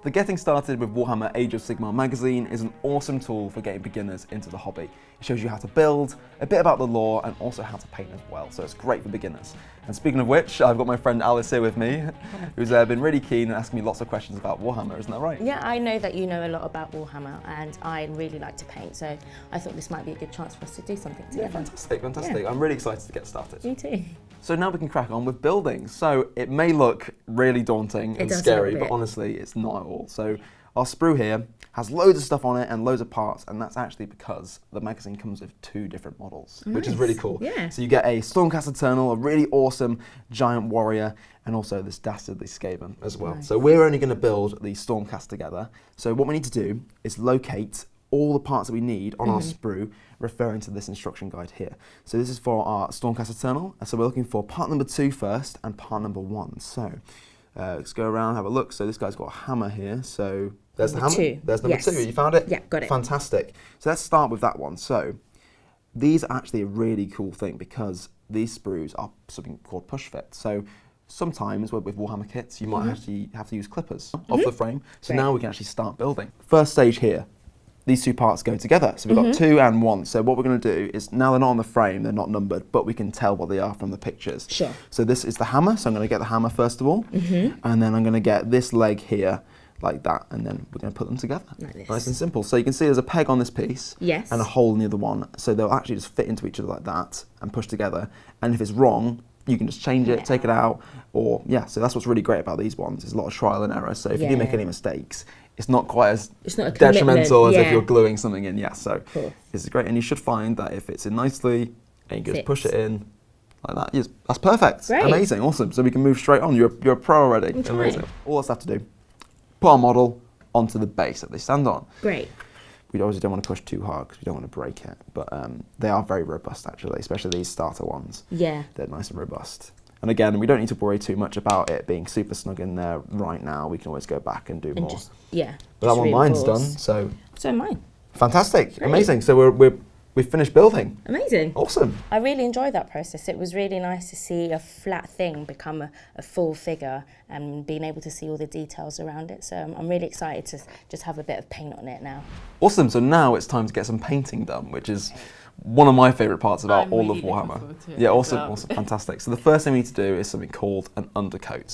The Getting Started with Warhammer Age of Sigmar magazine is an awesome tool for getting beginners into the hobby. It shows you how to build, a bit about the lore, and also how to paint as well, so it's great for beginners. And speaking of which, I've got my friend Alice here with me, who's been really keen and asking me lots of questions about Warhammer, isn't that right? Yeah, I know that you know a lot about Warhammer, and I really like to paint, so I thought this might be a good chance for us to do something together. Yeah, fantastic. Yeah. I'm really excited to get started. Me too. So now we can crack on with building. So it may look really daunting and scary, but honestly, it's not at all. So our sprue here has loads of stuff on it and loads of parts, and that's actually because the magazine comes with 2 different models, which is really cool. Yeah. So you get a Stormcast Eternal, a really awesome giant warrior, and also this dastardly Skaven as well. Nice. So we're only going to build the Stormcast together. So what we need to do is locate all the parts that we need on our sprue, referring to this instruction guide here. So this is for our Stormcast Eternal. So we're looking for part number 2 first and part number 1. So let's go around, have a look. So this guy's got a hammer here. So there's number the hammer. 2. There's number 2. You found it? Yeah, got it. Fantastic. So let's start with that one. So these are actually a really cool thing because these sprues are something called push fit. So sometimes with Warhammer kits, you might actually have to use clippers off the frame. So now we can actually start building. First stage here. These 2 parts go together. So we've got 2 and 1. So what we're going to do is, now they're not on the frame, they're not numbered, but we can tell what they are from the pictures. Sure. So this is the hammer, so I'm going to get the hammer first of all, and then I'm going to get this leg here, like that, and then we're going to put them together. Like this. Nice and simple. So you can see there's a peg on this piece, and a hole in the other one, so they'll actually just fit into each other like that, and push together, and if it's wrong, you can just change it, take it out, or so that's what's really great about these ones. There's a lot of trial and error, so if you do make any mistakes, it's not quite as detrimental as if you're gluing something in. So this is great, and you should find that if it's in nicely, and you just push it in like that, yes, that's perfect. Great. Amazing, awesome. So we can move straight on. You're a pro already. Amazing. All that's have to do, put our model onto the base that they stand on. Great. We obviously don't want to push too hard because we don't want to break it, but they are very robust actually, especially these starter ones. Yeah. They're nice and robust. And again, we don't need to worry too much about it being super snug in there right now. We can always go back and do more. But that one mine's done, so. So mine. Fantastic, amazing. So we've finished building. Amazing. Awesome. I really enjoyed that process. It was really nice to see a flat thing become a full figure and being able to see all the details around it. So I'm really excited to just have a bit of paint on it now. Awesome, so now it's time to get some painting done, which is one of my favourite parts about all of Warhammer. Yeah, awesome, fantastic. So the first thing we need to do is something called an undercoat.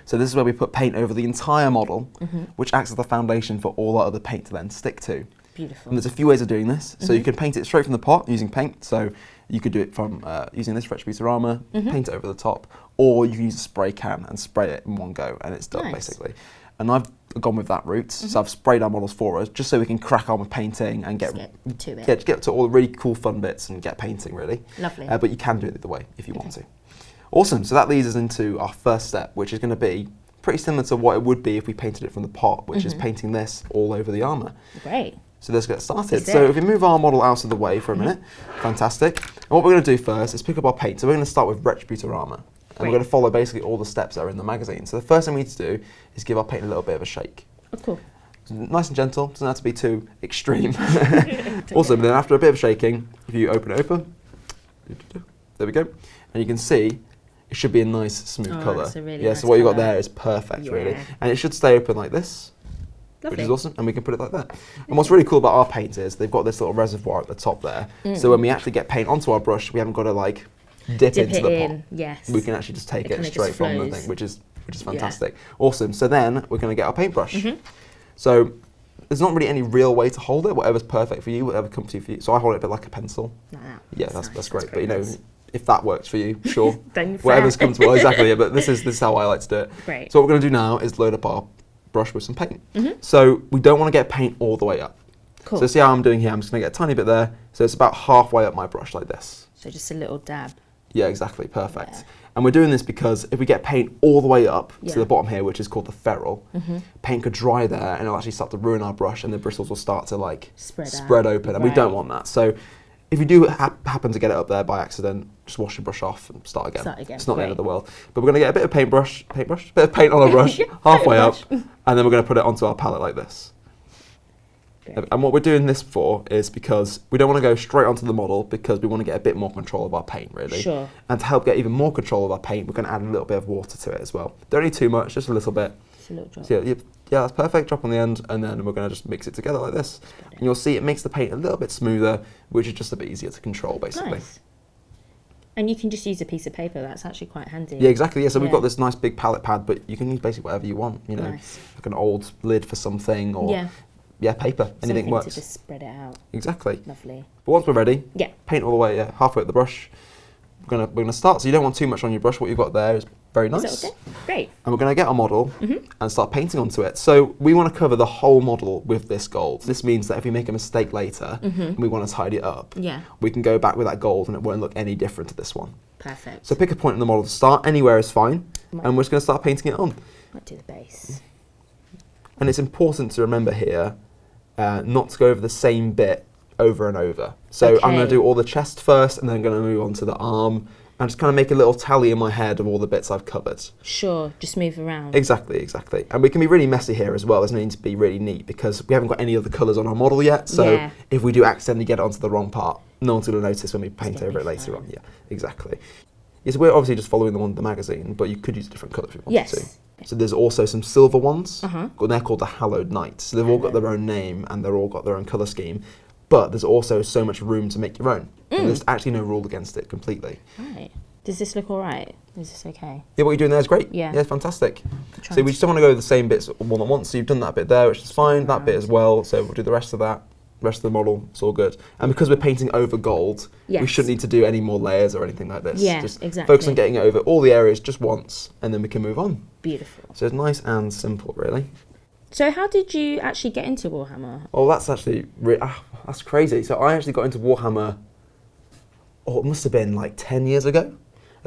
So this is where we put paint over the entire model, which acts as the foundation for all our other paint to then stick to. Beautiful. And there's a few ways of doing this. So you can paint it straight from the pot using paint. So you could do it from using this Retributor Armour, paint it over the top, or you can use a spray can and spray it in one go, and it's done basically. And I've gone with that route, so I've sprayed our models for us, just so we can crack on with painting and get to all the really cool fun bits and get painting really. Lovely. But you can do it either way if you want to. Awesome, so that leads us into our first step, which is going to be pretty similar to what it would be if we painted it from the pot, which is painting this all over the armour. Great. So let's get started. So if we move our model out of the way for a minute, fantastic. And what we're going to do first is pick up our paint. So we're going to start with Retributor Armour. And we're going to follow basically all the steps that are in the magazine. So the first thing we need to do is give our paint a little bit of a shake. Oh, cool. Nice and gentle, doesn't have to be too extreme. Awesome, then after a bit of shaking, if you open it open, there we go. And you can see it should be a nice smooth colour. That's a really nice so what you got colour. there is perfect really. And it should stay open like this. Which is awesome, and we can put it like that. And what's really cool about our paint is they've got this little reservoir at the top there. So when we actually get paint onto our brush, we haven't got to like dip into the pot. Yes. We can actually just take it straight from the thing, which is fantastic. Awesome. So then we're going to get our paintbrush. So there's not really any real way to hold it. Whatever's perfect for you, whatever comes to you for you. So I hold it a bit like a pencil. Like that. Yeah, that's great. But you know, if that works for you, sure. Whatever's comfortable. Exactly. Yeah. But this is how I like to do it. Great. So what we're going to do now is load up our brush with some paint. So we don't want to get paint all the way up. Cool. So see how I'm doing here? I'm just going to get a tiny bit there. So it's about halfway up my brush like this. So just a little dab. Yeah, exactly, perfect. Yeah. And we're doing this because if we get paint all the way up to the bottom here, which is called the ferrule, paint could dry there and it'll actually start to ruin our brush and the bristles will start to like spread open and we don't want that. So if you do happen to get it up there by accident, just wash your brush off and start again. It's not the end of the world. But we're going to get a bit of bit of paint on our brush halfway up, and then we're going to put it onto our palette like this. And what we're doing this for is because we don't want to go straight onto the model because we want to get a bit more control of our paint, really. Sure. And to help get even more control of our paint, we're going to add a little bit of water to it as well. Don't need too much, just a little bit. Just a little drop. So yeah, Yeah, that's perfect. Drop on the end, and then we're going to just mix it together like this. And you'll see it makes the paint a little bit smoother, which is just a bit easier to control, basically. Nice. And you can just use a piece of paper. That's actually quite handy. Yeah, exactly. Yeah, so we've got this nice big palette pad, but you can use basically whatever you want. You know, Nice. like an old lid for something, or paper. Anything Something works. to just spread it out. Exactly. Lovely. But once we're ready, paint all the way halfway up the brush. We're gonna start. So you don't want too much on your brush. What you've got there is very nice. Is that okay? Great. And we're going to get our model and start painting onto it. So we want to cover the whole model with this gold. This means that if we make a mistake later and we want to tidy it up, we can go back with that gold and it won't look any different to this one. Perfect. So pick a point in the model to start. Anywhere is fine. And we're just going to start painting it on. Might do the base. And it's important to remember here not to go over the same bit over and over. So I'm going to do all the chest first, and then I'm going to move on to the arm, and just kind of make a little tally in my head of all the bits I've covered. Sure, just move around. Exactly, exactly. And we can be really messy here as well. There's no need to be really neat because we haven't got any of the colours on our model yet. So if we do accidentally get it onto the wrong part, no one's going to notice when we paint over it later on. Yeah, exactly. Yeah, so we're obviously just following the one in the magazine, but you could use a different colour if you wanted to. So there's also some silver ones. They're called the Hallowed Knights. So they've all got their own name and they're all got their own colour scheme. But there's also so much room to make your own. And there's actually no rule against it completely. Right. Does this look all right? Is this okay? Yeah, what you're doing there is great. Yeah, fantastic. So we just don't want to go the same bits all at once. So you've done that bit there, which is fine. That bit as well. So we'll do the rest of that. Rest of the model, it's all good. And because we're painting over gold, we shouldn't need to do any more layers or anything like this. Yeah, just exactly. focus on getting it over all the areas just once, and then we can move on. Beautiful. So it's nice and simple, really. So how did you actually get into Warhammer? Oh, that's actually that's crazy. So I actually got into Warhammer. Oh, it must have been like 10 years ago.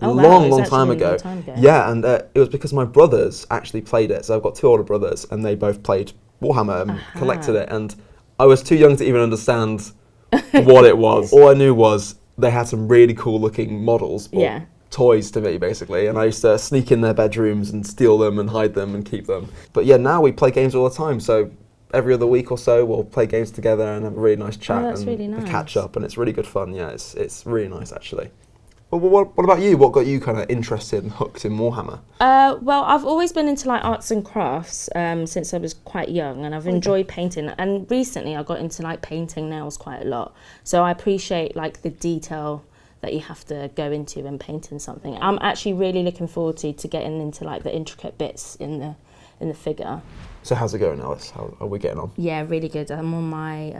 Long time ago. Yeah, and it was because my brothers actually played it. So I've got two older brothers, and they both played Warhammer and collected it. And I was too young to even understand what it was. All I knew was they had some really cool looking models, or toys to me basically, and I used to sneak in their bedrooms and steal them and hide them and keep them. But yeah, now we play games all the time, so every other week or so we'll play games together and have a really nice chat and really nice. catch up, and it's really good fun. Yeah, it's really nice actually. Well, what about you? What got you kind of interested and hooked in Warhammer? Well, I've always been into like arts and crafts since I was quite young, and I've enjoyed painting. And recently, I got into like painting nails quite a lot. So I appreciate like the detail that you have to go into when painting something. I'm actually really looking forward to getting into like the intricate bits in the figure. So how's it going, Alice? How are we getting on? Yeah, really good. I'm on my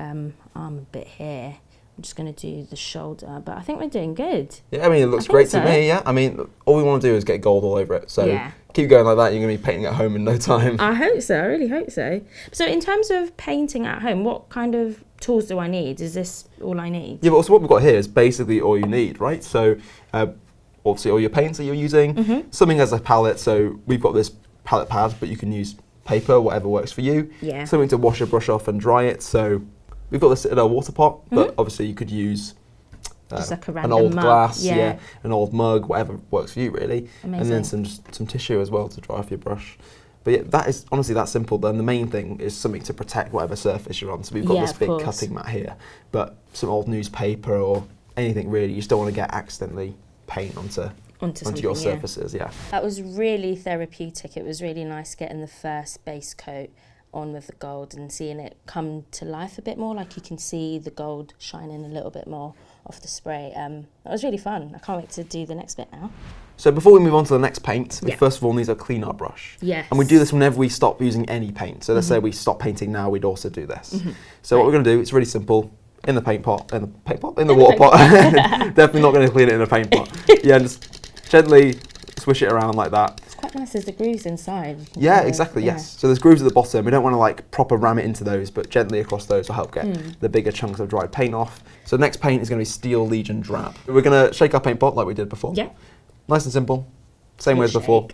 arm a bit here. I'm just going to do the shoulder, but I think we're doing good. Yeah, I mean, it looks great to me, yeah. I mean, all we want to do is get gold all over it, so keep going like that, you're going to be painting at home in no time. I hope so, I really hope so. So in terms of painting at home, what kind of tools do I need? Is this all I need? Yeah, but also what we've got here is basically all you need, right? So obviously all your paints that you're using, something as a palette, so we've got this palette pad, but you can use paper, whatever works for you. Yeah. Something to wash your brush off and dry it, so we've got this in our water pot, but obviously you could use just like an old mug. glass, an old mug, whatever works for you really. Amazing. And then some tissue as well to dry off your brush. But yeah, that is honestly that simple. Then the main thing is something to protect whatever surface you're on. So we've got this big cutting mat here, but some old newspaper or anything really, you just don't want to get accidentally paint onto your surfaces. Yeah. That was really therapeutic. It was really nice getting the first base coat on with the gold and seeing it come to life a bit more, like you can see the gold shining a little bit more off the spray. That was really fun. I can't wait to do the next bit now. So before we move on to the next paint, we first of all need to clean our brush. Yes. And we do this whenever we stop using any paint. So let's say we stop painting now, we'd also do this. So what we're going to do, it's really simple. In the water pot. Definitely not going to clean it in a paint pot. Yeah, just gently swish it around like that. Quite nice, there's the grooves inside. Yeah, exactly, yes. So there's grooves at the bottom. We don't want to like proper ram it into those, but gently across those will help get the bigger chunks of dried paint off. So the next paint is going to be Steel Legion Drab. We're going to shake our paint pot like we did before. Yeah. Nice and simple, same way as before.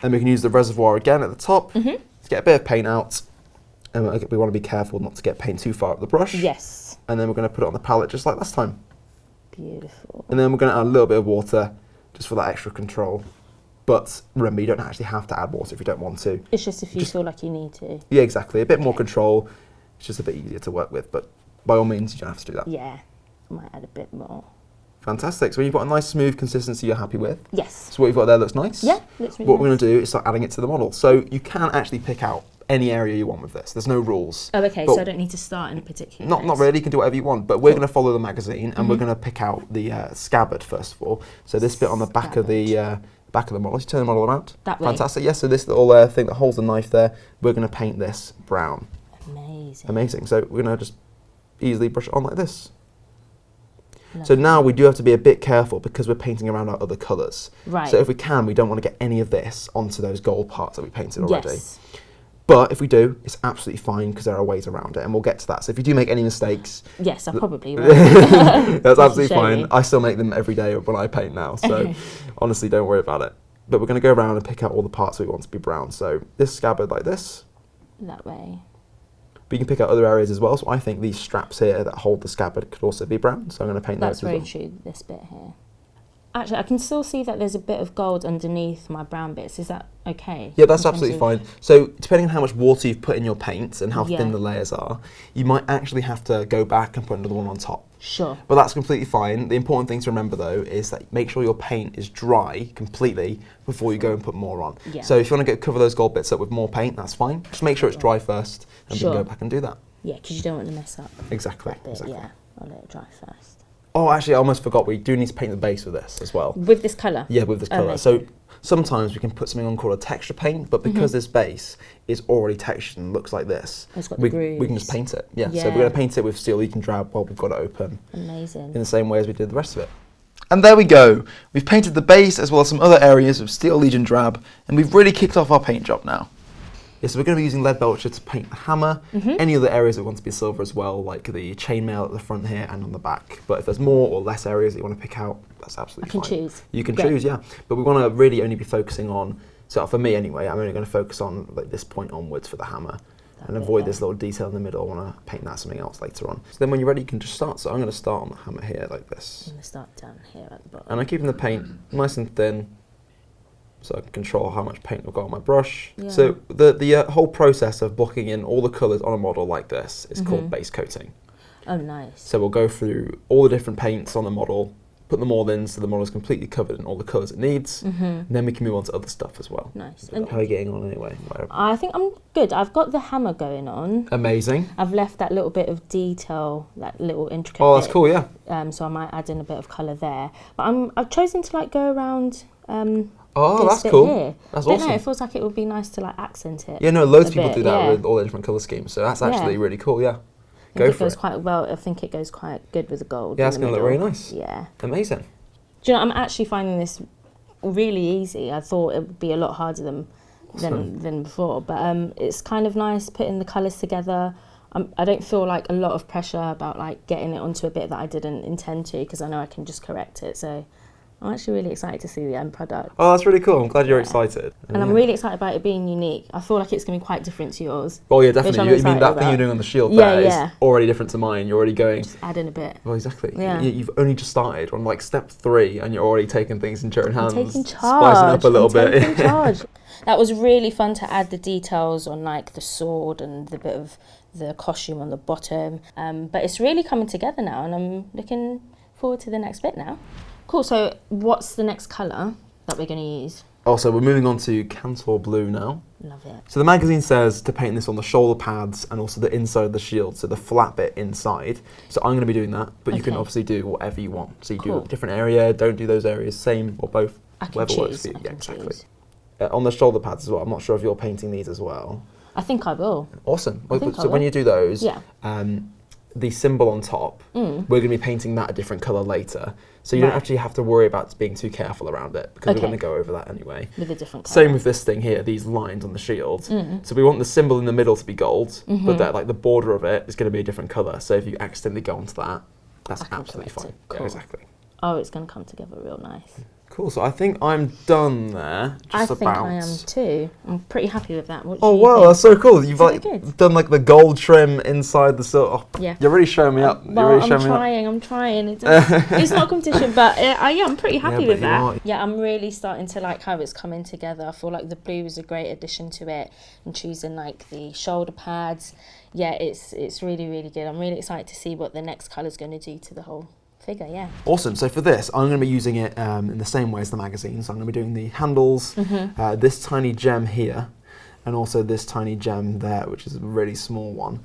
Then we can use the reservoir again at the top to get a bit of paint out. And we want to be careful not to get paint too far up the brush. Yes. And then we're going to put it on the palette just like last time. Beautiful. And then we're going to add a little bit of water just for that extra control. But remember, you don't actually have to add water if you don't want to. It's just if you feel like you need to. Yeah, exactly. A bit more control. It's just a bit easier to work with, but by all means, you don't have to do that. Yeah, I might add a bit more. Fantastic. So you've got a nice smooth consistency you're happy with. Yes. So what you've got there looks nice. Yeah, looks really What we're going to do is start adding it to the model. So you can actually pick out any area you want with this. There's no rules. Oh, okay, so I don't need to start in a particular place. Not really, you can do whatever you want, but we're going to follow the magazine and we're going to pick out the scabbard first of all. So this bit on the back of the model, you turn the model around. That way. Fantastic, yes, so this little thing that holds the knife there, we're going to paint this brown. Amazing, so we're going to just easily brush it on like this. Lovely. So now we do have to be a bit careful because we're painting around our other colours. Right. So if we can, we don't want to get any of this onto those gold parts that we painted already. Yes. But if we do, it's absolutely fine because there are ways around it, and we'll get to that. So if you do make any mistakes... Yes, I probably will. That's absolutely fine. I still make them every day when I paint now, so honestly, don't worry about it. But we're going to go around and pick out all the parts we want to be brown. So this scabbard like this. That way. But you can pick out other areas as well. So I think these straps here that hold the scabbard could also be brown. So I'm going to paint those as well. That's very true, this bit here. Actually, I can still see that there's a bit of gold underneath my brown bits. Is that okay? Yeah, that's absolutely fine. So depending on how much water you've put in your paints and how thin the layers are, you might actually have to go back and put another one on top. Sure. But that's completely fine. The important thing to remember though is that make sure your paint is dry completely before you go and put more on. Yeah. So if you want to cover those gold bits up with more paint, that's fine. Just make sure it's dry first and then go back and do that. Yeah, because you don't want to mess up. Exactly. Yeah, I'll let it dry first. Oh, actually, I almost forgot. We do need to paint the base with this as well. With this colour? Yeah, with this colour. So sometimes we can put something on called a texture paint, but because this base is already textured and looks like this, we can just paint it. Yeah, so we're going to paint it with steel Legion drab while we've got it open. Amazing. In the same way as we did the rest of it. And there we go. We've painted the base as well as some other areas with steel Legion drab, and we've really kicked off our paint job now. Yeah, so we're going to be using lead belcher to paint the hammer, any other areas that want to be silver as well, like the chainmail at the front here and on the back. But if there's more or less areas that you want to pick out, that's absolutely fine. I can choose. You can choose, yeah. But we want to really only be focusing on, so for me anyway, I'm only going to focus on like this point onwards for the hammer and avoid this little detail in the middle. I want to paint that something else later on. So then when you're ready, you can just start. So I'm going to start on the hammer here like this. I'm going to start down here at the bottom. And I'm keeping the paint nice and thin, so I can control how much paint I've got on my brush. Yeah. So the whole process of blocking in all the colours on a model like this is called base coating. Oh, nice. So we'll go through all the different paints on the model, put them all in so the model is completely covered in all the colours it needs, and then we can move on to other stuff as well. Nice. How are you getting on anyway? I think I'm good. I've got the hammer going on. Amazing. I've left that little bit of detail, that little intricate bit. That's cool, yeah. So I might add in a bit of colour there. But I've chosen to like go around... Oh, that's cool. Here. That's awesome. No, it feels like it would be nice to like accent it. Yeah, no, loads of people do that with all the different colour schemes, so that's actually really cool, yeah. Go for it. Quite well. I think it goes quite good with the gold. Yeah, it's going to look really nice. Yeah. Amazing. Do you know, I'm actually finding this really easy. I thought it would be a lot harder than before, but it's kind of nice putting the colours together. I don't feel like a lot of pressure about like getting it onto a bit that I didn't intend to, because I know I can just correct it. So I'm actually really excited to see the end product. Oh, that's really cool. I'm glad you're excited. And I'm really excited about it being unique. I feel like it's going to be quite different to yours. Oh, yeah, definitely. You mean that thing you're doing on the shield there is already different to mine. You're already going... Just add in a bit. Well, exactly. Yeah. You've only just started on like step 3 and you're already taking things into your own hands. Taking charge. Spicing up a little bit. Taking charge. That was really fun to add the details on like the sword and the bit of the costume on the bottom. But it's really coming together now, and I'm looking forward to the next bit now. Cool, so what's the next colour that we're going to use? Oh, so we're moving on to Kantor Blue now. Love it. So the magazine says to paint this on the shoulder pads and also the inside of the shield, so the flat bit inside. So I'm going to be doing that, but you can obviously do whatever you want. So you do a different area, don't do those areas, same or both, whatever works for you. Yeah, exactly. On the shoulder pads as well, I'm not sure if you're painting these as well. I think I will. Awesome. So when you do those, the symbol on top, we're going to be painting that a different colour later. So you don't actually have to worry about being too careful around it, because we're going to go over that anyway. With a different colour. Same with this thing here, these lines on the shield. So we want the symbol in the middle to be gold, but that like the border of it is going to be a different colour. So if you accidentally go onto that, that's absolutely fine. Cool. Yeah, exactly. Oh, it's going to come together real nice. Cool, so I think I'm done there. I think I am too. I'm pretty happy with that. Oh wow, that's so cool. You've done like the gold trim inside the silver. Oh, yeah. You're really showing me up. Well, I'm trying. It's not a competition, but I'm pretty happy with that. Yeah, I'm really starting to like how it's coming together. I feel like the blue is a great addition to it, and choosing like the shoulder pads. Yeah, it's really, really good. I'm really excited to see what the next colour's going to do to the whole figure, yeah. Awesome. So for this, I'm going to be using it in the same way as the magazine. So I'm going to be doing the handles, this tiny gem here, and also this tiny gem there, which is a really small one.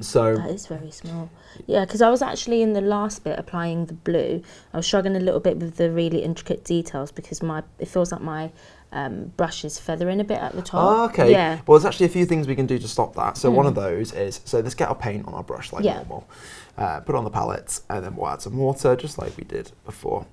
So that is very small. Yeah, because I was actually in the last bit applying the blue. I was struggling a little bit with the really intricate details because it feels like my brush is feathering a bit at the top. Oh, okay. Yeah. Well, there's actually a few things we can do to stop that. So one of those is, so let's get our paint on our brush like normal. Put it on the palette, and then we'll add some water, just like we did before.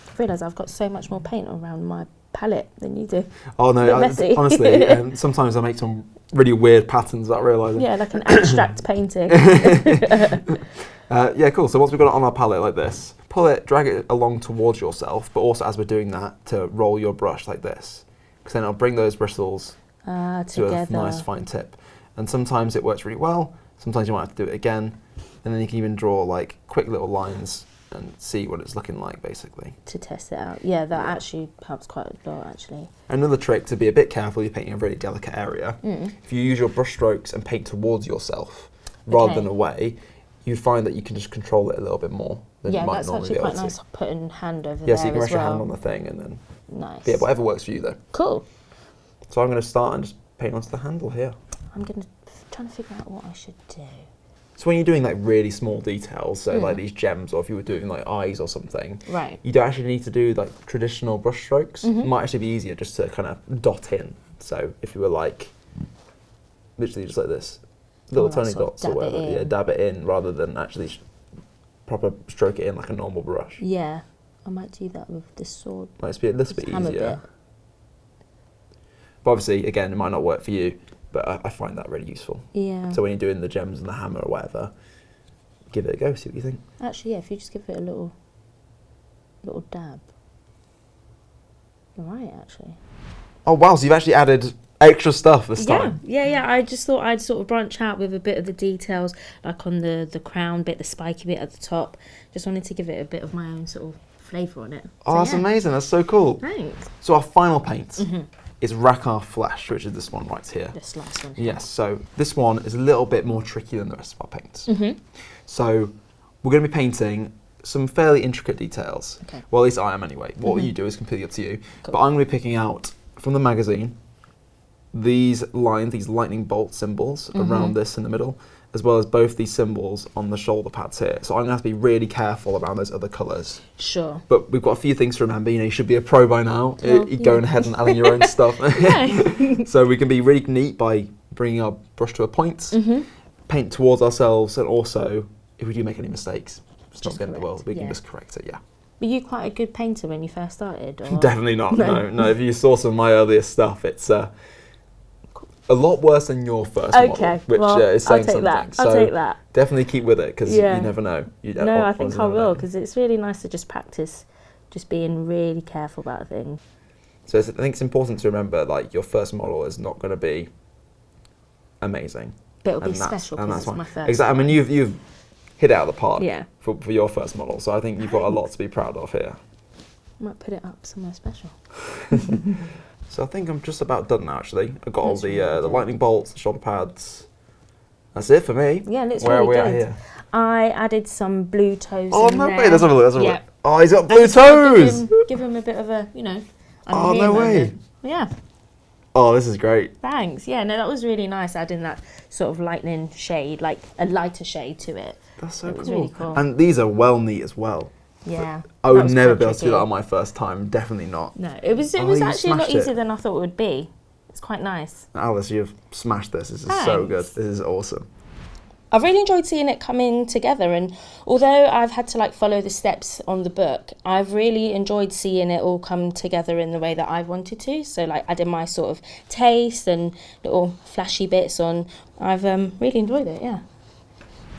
I realise I've got so much more paint around my palette than you do. Oh no, honestly, sometimes I make some really weird patterns without realising. Yeah, like an abstract painting. Yeah, cool. So once we've got it on our palette like this, pull it, drag it along towards yourself, but also as we're doing that, to roll your brush like this. Because then it'll bring those bristles to a nice fine tip. And sometimes it works really well, sometimes you might have to do it again, and then you can even draw like quick little lines and see what it's looking like, basically. To test it out. Yeah, that actually helps quite a lot, actually. Another trick to be a bit careful, you're painting a really delicate area. If you use your brush strokes and paint towards yourself rather than away, you find that you can just control it a little bit more than you might normally be able to. Yeah, that's actually quite nice, putting hand over there Yeah, so you can as rest your hand on the thing and then... Nice. Yeah, whatever works for you, though. Cool. So I'm going to start and just paint onto the handle here. I'm trying to figure out what I should do. So when you're doing like really small details, so like these gems, or if you were doing like eyes or something, right, you don't actually need to do like traditional brush strokes. It might actually be easier just to kind of dot in. So if you were like, literally just like this, little tiny dots or whatever, dab it in rather than actually proper stroke it in like a normal brush. Yeah, I might do that with this sword. Might be a little bit easier. But obviously, again, it might not work for you. But I find that really useful. Yeah. So when you're doing the gems and the hammer or whatever, give it a go, see what you think. Actually, yeah, if you just give it a little dab. You're right, actually. Oh, wow, so you've actually added extra stuff this time. Yeah. I just thought I'd sort of branch out with a bit of the details, like on the crown bit, the spiky bit at the top. Just wanted to give it a bit of my own sort of flavour on it. Oh, that's amazing. That's so cool. Thanks. So our final paint is Rakar Flesh, which is this one right here. This last one. Yes, so this one is a little bit more tricky than the rest of our paints. So we're going to be painting some fairly intricate details. Okay. Well, at least I am anyway. What you do is completely up to you. Cool. But I'm going to be picking out from the magazine these lines, these lightning bolt symbols around this in the middle, as well as both these symbols on the shoulder pads here. So I'm going to have to be really careful around those other colours. Sure. But we've got a few things to remember. You know, you should be a pro by now. You're going ahead and adding your own stuff. So we can be really neat by bringing our brush to a point, paint towards ourselves, and also, if we do make any mistakes, it's not the end of the world. We can just correct it, Were you quite a good painter when you first started? Or? Definitely not, no. If you saw some of my earliest stuff, it's... a lot worse than your first model, which is saying something. I'll take that. Definitely keep with it, because you never know. I think I will, because it's really nice to just practice just being really careful about things. So I think it's important to remember, like, your first model is not going to be amazing. But it'll be special because it's my first. Exactly. I mean, you've hit it out of the park for your first model, so I think you've got a lot to be proud of here. I might put it up somewhere special. So I think I'm just about done now, actually. I've got all the lightning bolts, the shoulder pads. That's it for me. Yeah, and it's Where really are good. We at here? I added some blue toes in there. Way. Let's have a look. Oh, he's got blue toes! Give him a bit of a, oh, no way. Yeah. Oh, this is great. Thanks. Yeah, no, that was really nice, adding that sort of lightning shade, like a lighter shade to it. That's so cool. Really cool. And these are well neat as well. Yeah. I would never be able to do that on my first time. Definitely not. No, it was actually a lot easier than I thought it would be. It's quite nice. Alice, you've smashed this. This is so good. This is awesome. I've really enjoyed seeing it coming together, and although I've had to follow the steps on the book, I've really enjoyed seeing it all come together in the way that I wanted to. So adding my sort of taste and little flashy bits on. I've really enjoyed it, yeah.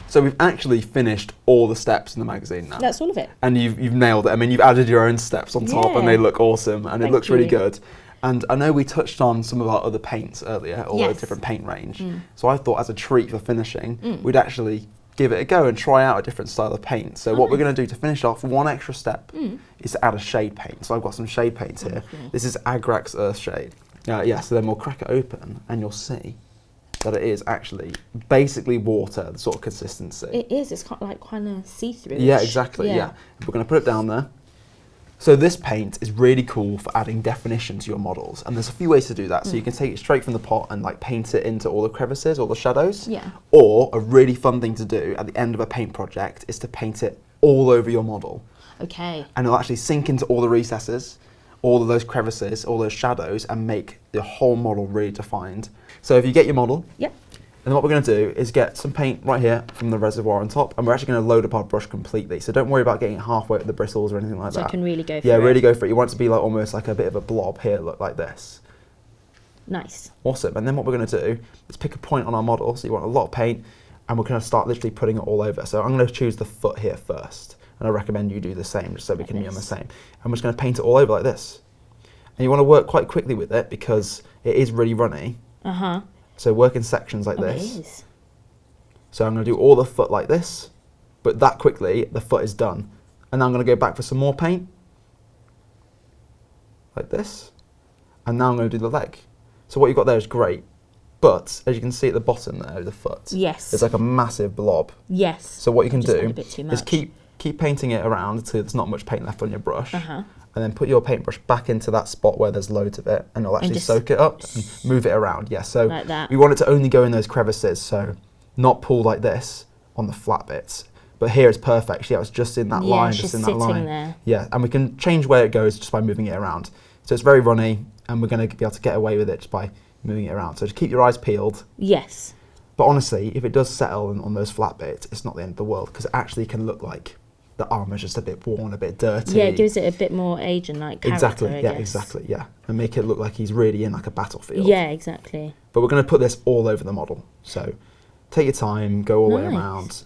So we've actually finished all the steps in the magazine now. That's all of it. And you've nailed it. I mean, you've added your own steps on top and they look awesome and it looks really good. And I know we touched on some of our other paints earlier, or a different paint range. So I thought as a treat for finishing, we'd actually give it a go and try out a different style of paint. So what we're going to do to finish off, one extra step is to add a shade paint. So I've got some shade paints here. This is Agrax Earthshade. So then we'll crack it open and you'll see that it is actually basically water, the sort of consistency. It is. It's kind of see-through. Yeah, exactly. Yeah. We're going to put it down there, So this paint is really cool for adding definition to your models, and there's a few ways to do that. So you can take it straight from the pot and like paint it into all the crevices, all the shadows. Yeah. Or a really fun thing to do at the end of a paint project is to paint it all over your model. Okay. And it'll actually sink into all the recesses, all of those crevices, all those shadows, and make the whole model really defined. So if you get your model, Yep. and what we're going to do is get some paint right here from the reservoir on top, and we're actually going to load up our brush completely. So don't worry about getting it halfway up the bristles or anything like that. So I can really go for it. Yeah, really go for it. You want it to be like almost like a bit of a blob here, look like this. Nice. Awesome. And then what we're going to do is pick a point on our model. So you want a lot of paint, and we're going to start literally putting it all over. So I'm going to choose the foot here first, and I recommend you do the same just so we can be on the same. I'm just going to paint it all over like this. And you want to work quite quickly with it because it is really runny. Uh-huh. So work in sections like this. It is. So I'm going to do all the foot like this, but that quickly, the foot is done. And now I'm going to go back for some more paint, like this. And now I'm going to do the leg. So what you've got there is great, but as you can see at the bottom there, the foot, Yes. there's like a massive blob. Yes. So what you can Just do went a bit too is much. keep painting it around until there's not much paint left on your brush. Uh-huh. And then put your paintbrush back into that spot where there's loads of it, and it'll actually just soak it up and move it around. Yeah, so like that. we want it to only go in those crevices, so not pull like this on the flat bits. But here it's perfect. Yeah, it's just in that line, just in that line. There. Yeah, and we can change where it goes just by moving it around. So it's very runny, and we're going to be able to get away with it just by moving it around. So just keep your eyes peeled. Yes. But honestly, if it does settle on those flat bits, it's not the end of the world, because it actually can look like the armour's just a bit worn, a bit dirty. Yeah, it gives it a bit more age and like character, Exactly, I yeah, guess. exactly, yeah. And make it look like he's really in like a battlefield. Yeah, exactly. But we're going to put this all over the model. So take your time, go all the way around,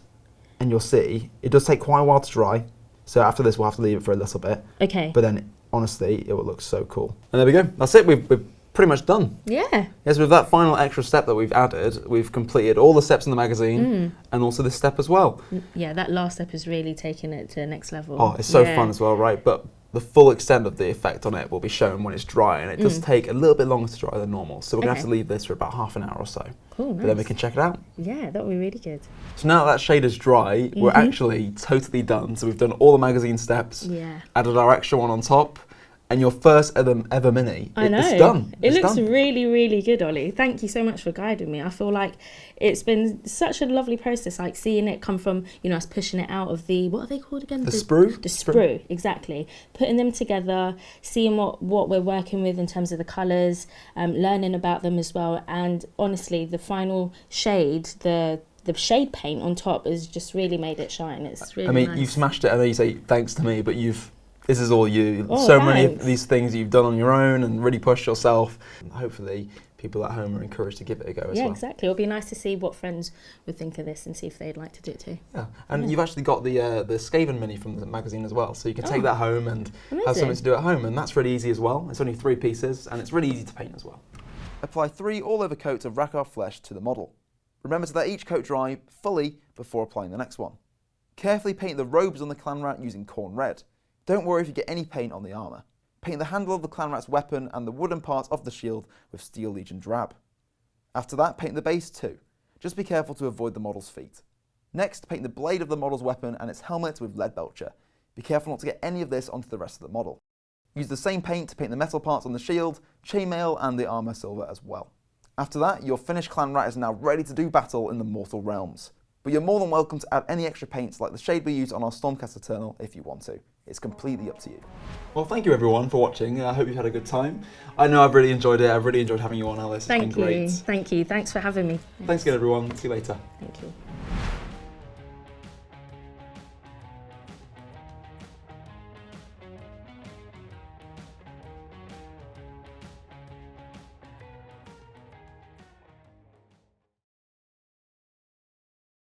and you'll see it does take quite a while to dry. So after this, we'll have to leave it for a little bit. Okay. But then, honestly, it will look so cool. And there we go. That's it. We're pretty much done. Yeah. Yes, with that final extra step that we've added, we've completed all the steps in the magazine and also this step as well. Yeah, that last step is really taking it to the next level. Oh, it's so fun as well, right? But the full extent of the effect on it will be shown when it's dry, and it does take a little bit longer to dry than normal. So we're going to have to leave this for about half an hour or so. Cool, nice. But then we can check it out. Yeah, that would be really good. So now that shade is dry, we're actually totally done. So we've done all the magazine steps, added our extra one on top, and your first ever mini, it's done. It looks really, really good, Ollie. Thank you so much for guiding me. I feel like it's been such a lovely process, like seeing it come from, us pushing it out of the, what are they called again? The sprue? The sprue, exactly. Putting them together, seeing what we're working with in terms of the colours, learning about them as well. And honestly, the final shade, the shade paint on top has just really made it shine. It's really nice. You've smashed it. I know you say thanks to me, but this is all you. Oh, so many of these things you've done on your own and really pushed yourself. Hopefully people at home are encouraged to give it a go as well. Yeah, exactly. It'll be nice to see what friends would think of this and see if they'd like to do it too. Yeah, and you've actually got the Skaven mini from the magazine as well, so you can take that home and have something to do at home, and that's really easy as well. It's only 3 pieces, and it's really easy to paint as well. Apply 3 all-over coats of Rakarth flesh to the model. Remember to let each coat dry fully before applying the next one. Carefully paint the robes on the Clanrat using Khorne Red. Don't worry if you get any paint on the armour. Paint the handle of the Clanrat's weapon and the wooden part of the shield with Steel Legion drab. After that, paint the base too. Just be careful to avoid the model's feet. Next, paint the blade of the model's weapon and its helmet with lead belcher. Be careful not to get any of this onto the rest of the model. Use the same paint to paint the metal parts on the shield, chainmail and the armour silver as well. After that, your finished Clanrat is now ready to do battle in the mortal realms. But you're more than welcome to add any extra paints like the shade we use on our Stormcast Eternal if you want to. It's completely up to you. Well, thank you everyone for watching. I hope you've had a good time. I know I've really enjoyed it. I've really enjoyed having you on, Alice. It's been great. Thank you. Thanks for having me. Thanks again everyone. See you later. Thank you.